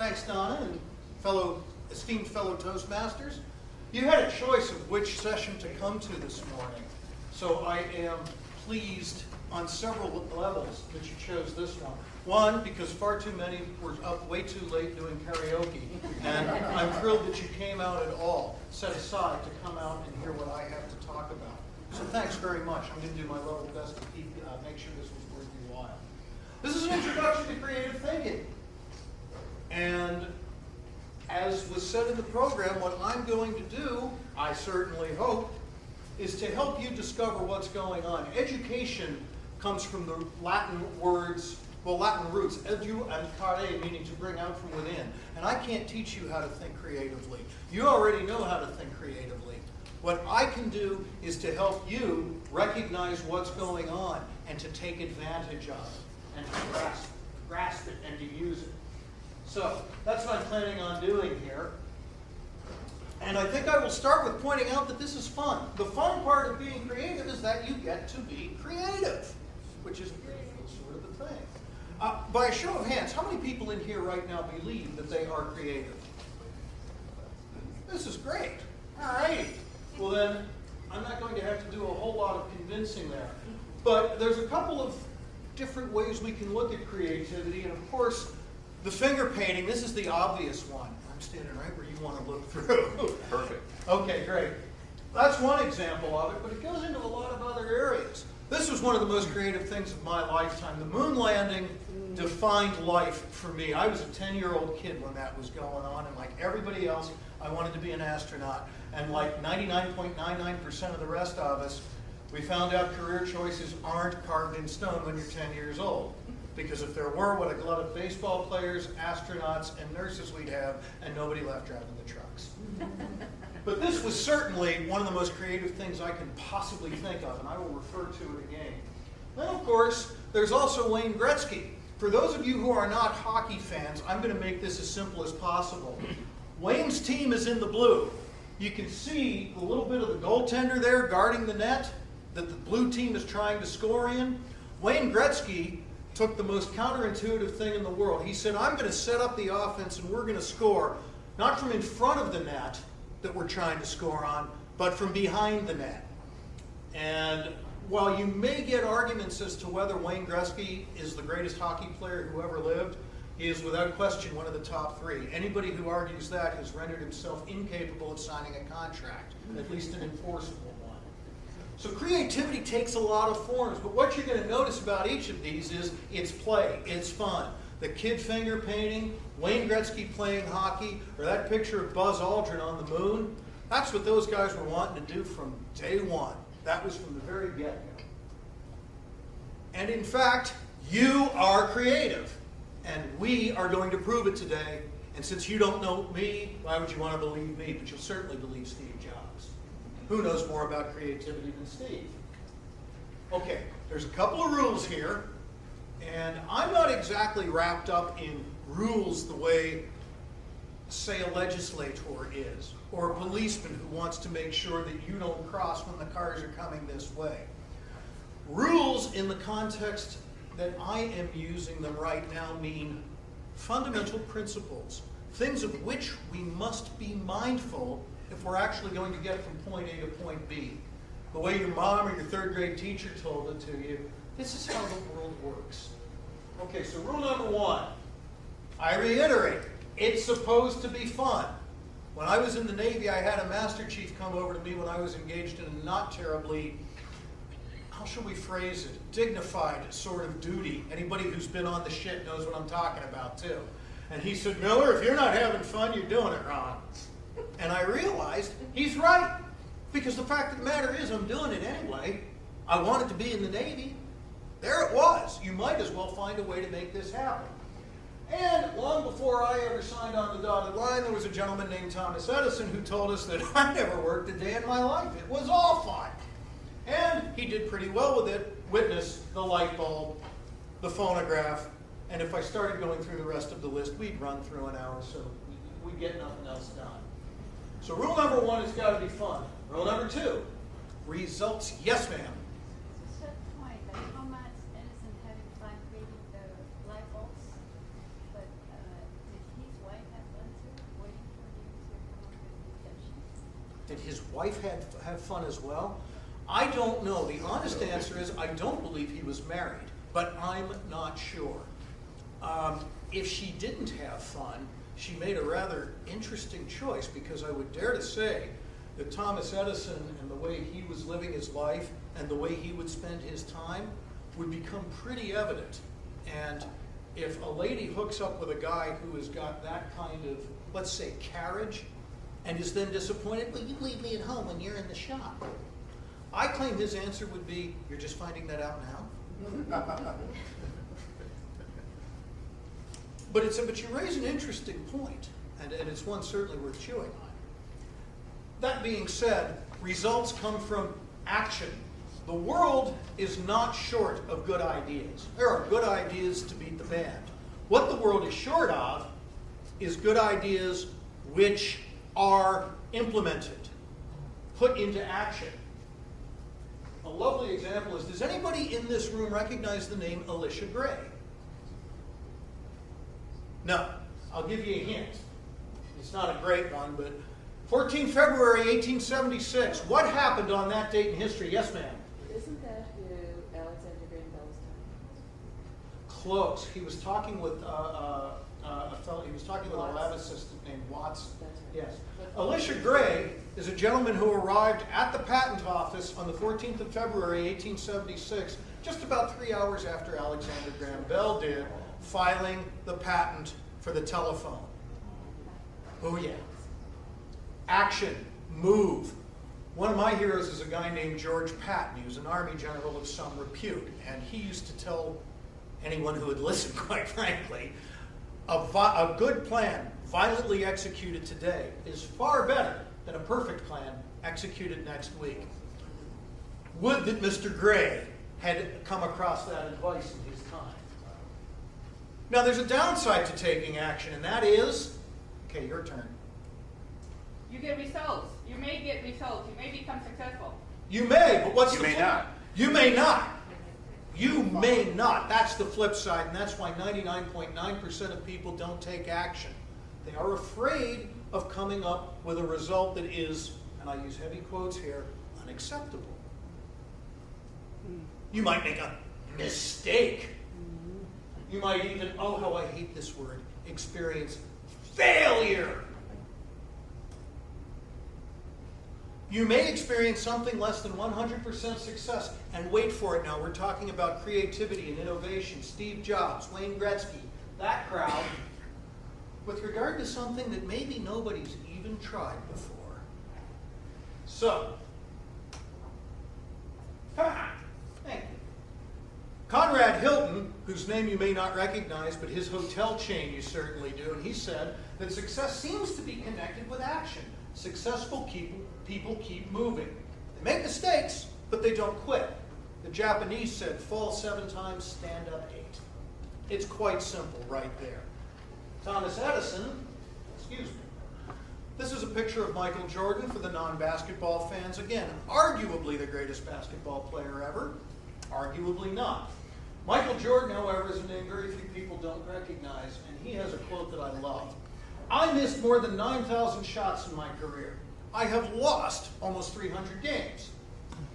Thanks, Donna, and esteemed fellow Toastmasters. You had a choice of which session to come to this morning, so I am pleased on several levels that you chose this one. One, because far too many were up way too late doing karaoke, and I'm thrilled that you came out at all, set aside to come out and hear what I have to talk about. So thanks very much. I'm going to do my level best to make sure this was worth your while. This is an introduction to creative thinking. And as was said in the program, what I'm going to do, I certainly hope, is to help you discover what's going on. Education comes from the Latin roots, edu and care, meaning to bring out from within. And I can't teach you how to think creatively. You already know how to think creatively. What I can do is to help you recognize what's going on and to take advantage of it and to grasp it and to use it. So that's what I'm planning on doing here. And I think I will start with pointing out that this is fun. The fun part of being creative is that you get to be creative, which is a beautiful sort of a thing. By a show of hands, how many people in here right now believe that they are creative? This is great. All right. Well then, I'm not going to have to do a whole lot of convincing there. But there's a couple of different ways we can look at creativity. And of course, the finger painting, this is the obvious one. I'm standing right where you want to look through. Perfect. Okay, great. That's one example of it, but it goes into a lot of other areas. This was one of the most creative things of my lifetime. The moon landing defined life for me. I was a 10-year-old kid when that was going on, and like everybody else, I wanted to be an astronaut. And like 99.99% of the rest of us, we found out career choices aren't carved in stone when you're 10 years old. Because if there were, what a glut of baseball players, astronauts, and nurses we'd have, and nobody left driving the trucks. But this was certainly one of the most creative things I can possibly think of, and I will refer to it again. Then, of course, there's also Wayne Gretzky. For those of you who are not hockey fans, I'm going to make this as simple as possible. Wayne's team is in the blue. You can see the little bit of the goaltender there guarding the net that the blue team is trying to score in. Wayne Gretzky took the most counterintuitive thing in the world. He said, I'm going to set up the offense and we're going to score, not from in front of the net that we're trying to score on, but from behind the net. And while you may get arguments as to whether Wayne Gretzky is the greatest hockey player who ever lived, he is without question one of the top three. Anybody who argues that has rendered himself incapable of signing a contract, at least an enforceable one. So creativity takes a lot of forms, but what you're going to notice about each of these is it's play, it's fun. The kid finger painting, Wayne Gretzky playing hockey, or that picture of Buzz Aldrin on the moon, that's what those guys were wanting to do from day one. That was from the very get-go. And in fact, you are creative. And we are going to prove it today. And since you don't know me, why would you want to believe me? But you'll certainly believe Steve Jobs. Who knows more about creativity than Steve? Okay, there's a couple of rules here. And I'm not exactly wrapped up in rules the way, say, a legislator is, or a policeman who wants to make sure that you don't cross when the cars are coming this way. Rules in the context that I am using them right now mean fundamental principles, things of which we must be mindful if we're actually going to get from point A to point B. The way your mom or your third grade teacher told it to you, this is how the world works. Okay, so rule number one, I reiterate, it's supposed to be fun. When I was in the Navy, I had a master chief come over to me when I was engaged in a not terribly, how should we phrase it, dignified sort of duty. Anybody who's been on the shit knows what I'm talking about too. And he said, Miller, if you're not having fun, you're doing it wrong. And I realized he's right. Because the fact of the matter is I'm doing it anyway. I wanted to be in the Navy. There it was. You might as well find a way to make this happen. And long before I ever signed on the dotted line, there was a gentleman named Thomas Edison who told us that I never worked a day in my life. It was all fun. And he did pretty well with it. Witness the light bulb, the phonograph, and if I started going through the rest of the list, we'd run through an hour, so we'd get nothing else done. So rule number one has got to be fun. Rule number two, results. Yes, ma'am. It's a certain point, like Thomas Edison having fun creating the light bulbs, but did his wife Did his wife have fun as well? I don't know. The honest answer is I don't believe he was married, but I'm not sure. If she didn't have fun, she made a rather interesting choice, because I would dare to say that Thomas Edison and the way he was living his life and the way he would spend his time would become pretty evident. And if a lady hooks up with a guy who has got that kind of, let's say, carriage, and is then disappointed, well, you leave me at home when you're in the shop. I claim his answer would be, you're just finding that out now? But you raise an interesting point, and it's one certainly worth chewing on. That being said, results come from action. The world is not short of good ideas. There are good ideas to beat the band. What the world is short of is good ideas which are implemented, put into action. A lovely example is, does anybody in this room recognize the name Alicia Gray? No. I'll give you a hint. It's not a great one, but 14 February 1876. What happened on that date in history? Yes, ma'am? Isn't that who Alexander Graham Bell was talking about? Close. He was talking with a fellow. He was talking with a lab assistant named Watson. That's right. Yes. Alicia Gray is a gentleman who arrived at the patent office on the 14th of February, 1876, just about 3 hours after Alexander Graham Bell did, filing the patent for the telephone. Oh yeah. Action. Move. One of my heroes is a guy named George Patton. He was an Army general of some repute, and he used to tell anyone who would listen, quite frankly, a good plan violently executed today is far better than a perfect plan executed next week. Would that Mr. Gray had come across that advice in his time. Now, there's a downside to taking action, and that is, okay, your turn. You get results. You may get results. You may become successful. You may, but what's You the may flip? not. You may not. You may not. That's the flip side, and that's why 99.9% of people don't take action. They are afraid of coming up with a result that is, and I use heavy quotes here, unacceptable. You might make a mistake. You might even, oh, how I hate this word, experience failure. You may experience something less than 100% success, and wait for it now. We're talking about creativity and innovation. Steve Jobs, Wayne Gretzky, that crowd, with regard to something that maybe nobody's even tried before. So, thank you. Conrad Hilton, whose name you may not recognize, but his hotel chain you certainly do, and he said that success seems to be connected with action. Successful people keep moving. They make mistakes, but they don't quit. The Japanese said, fall 7 times, stand up 8. It's quite simple right there. Thomas Edison, excuse me. This is a picture of Michael Jordan for the non-basketball fans. Again, arguably the greatest basketball player ever. Arguably not. Michael Jordan, however, is a name very few people don't recognize, and he has a quote that I love. I missed more than 9,000 shots in my career. I have lost almost 300 games.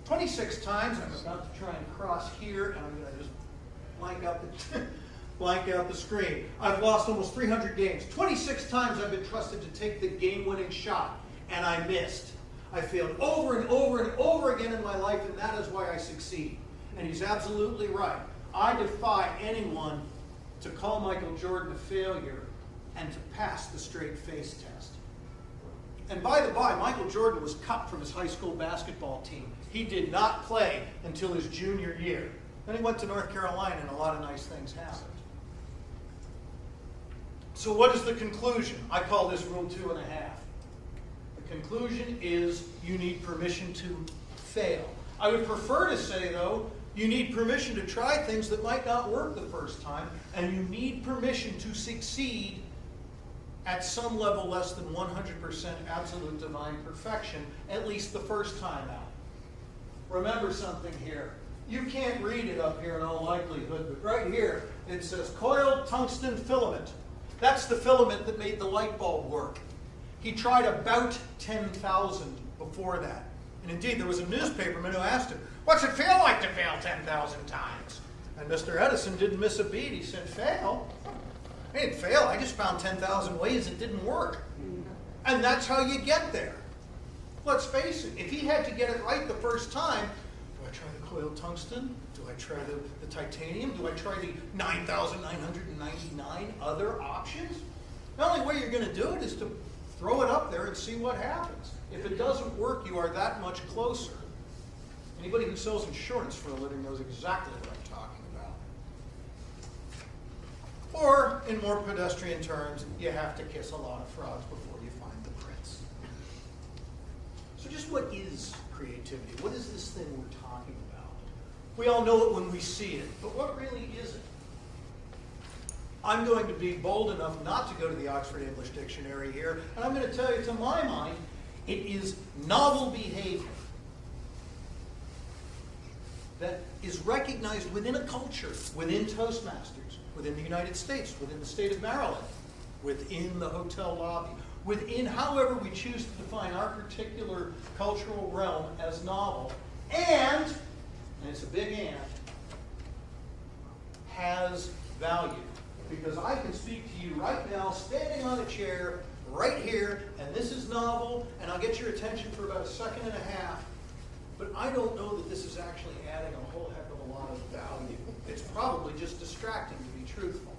26 times, I'm about to try and cross here, and I'm going to just blank out the screen. I've lost almost 300 games. 26 times I've been trusted to take the game-winning shot, and I missed. I failed over and over and over again in my life, and that is why I succeed. And he's absolutely right. I defy anyone to call Michael Jordan a failure and to pass the straight-face test. And by the by, Michael Jordan was cut from his high school basketball team. He did not play until his junior year. Then he went to North Carolina, and a lot of nice things happened. So what is the conclusion? I call this rule 2.5. The conclusion is you need permission to fail. I would prefer to say, though, you need permission to try things that might not work the first time, and you need permission to succeed at some level less than 100% absolute divine perfection, at least the first time out. Remember something here. You can't read it up here in all likelihood, but right here it says coiled tungsten filament. That's the filament that made the light bulb work. He tried about 10,000 before that. And indeed, there was a newspaperman who asked him, "What's it feel like to fail 10,000 times?" And Mr. Edison didn't miss a beat. He said, "Fail? I didn't fail. I just found 10,000 ways it didn't work." And that's how you get there. Let's face it, if he had to get it right the first time, do I try the coiled tungsten? Do I try the titanium? Do I try the 9,999 other options? The only way you're going to do it is to throw it up there and see what happens. If it doesn't work, you are that much closer. Anybody who sells insurance for a living knows exactly what I'm talking about. Or, in more pedestrian terms, you have to kiss a lot of frogs before you find the prince. So just what is creativity? What is this thing we're talking about? We all know it when we see it, but what really is it? I'm going to be bold enough not to go to the Oxford English Dictionary here, and I'm going to tell you, to my mind, it is novel behavior that is recognized within a culture, within Toastmasters, within the United States, within the state of Maryland, within the hotel lobby, within however we choose to define our particular cultural realm as novel, and it's a big and, has value. Because I can speak to you right now, standing on a chair, right here, and this is novel, and I'll get your attention for about a second and a half, but I don't know that this is actually adding a whole heck of a lot of value. It's probably just distracting, to be truthful.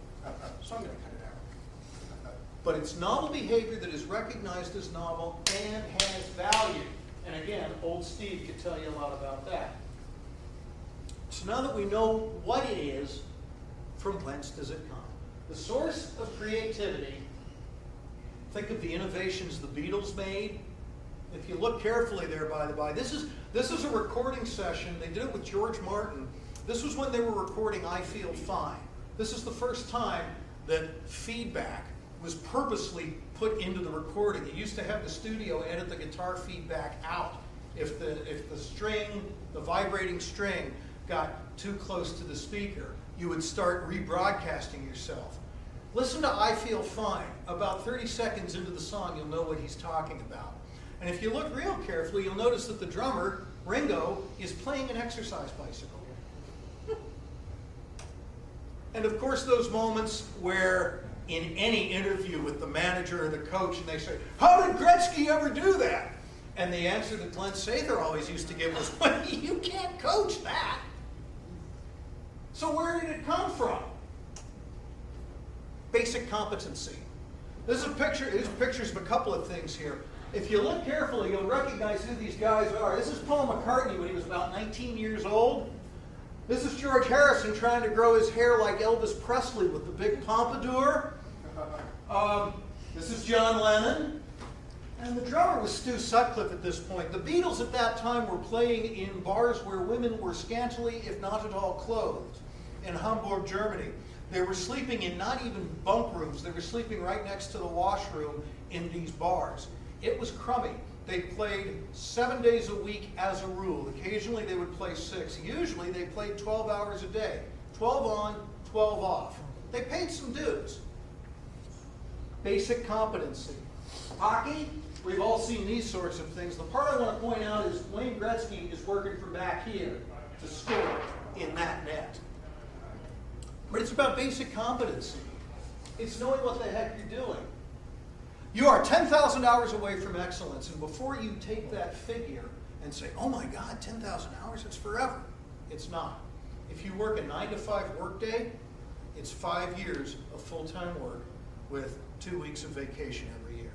So I'm going to cut it out. But it's novel behavior that is recognized as novel and has value. And again, old Steve could tell you a lot about that. So now that we know what it is, from whence does it come? The source of creativity, think of the innovations the Beatles made. If you look carefully there, by the by, this is a recording session. They did it with George Martin. This was when they were recording I Feel Fine. This is the first time that feedback was purposely put into the recording. You used to have the studio edit the guitar feedback out. If the string, the vibrating string, got too close to the speaker, you would start rebroadcasting yourself. Listen to I Feel Fine. About 30 seconds into the song, you'll know what he's talking about. And if you look real carefully, you'll notice that the drummer, Ringo, is playing an exercise bicycle. And of course, those moments where in any interview with the manager or the coach, and they say, "How did Gretzky ever do that?" And the answer that Glenn Sather always used to give was, "Well, you can't coach that." So where did it come from? Basic competency. This is a picture. These pictures of a couple of things here. If you look carefully, you'll recognize who these guys are. This is Paul McCartney when he was about 19 years old. This is George Harrison trying to grow his hair like Elvis Presley with the big pompadour. This is John Lennon. And the drummer was Stu Sutcliffe at this point. The Beatles at that time were playing in bars where women were scantily, if not at all, clothed in Hamburg, Germany. They were sleeping in not even bunk rooms. They were sleeping right next to the washroom in these bars. It was crummy. They played 7 days a week as a rule. Occasionally they would play 6. Usually they played 12 hours a day. 12 on, 12 off. They paid some dues. Basic competency. Hockey, we've all seen these sorts of things. The part I want to point out is Wayne Gretzky is working from back here to score in that net. But it's about basic competency. It's knowing what the heck you're doing. You are 10,000 hours away from excellence, and before you take that figure and say, "Oh my God, 10,000 hours, it's forever." It's not. If you work a 9 to 5 workday, it's 5 years of full-time work with 2 weeks of vacation every year.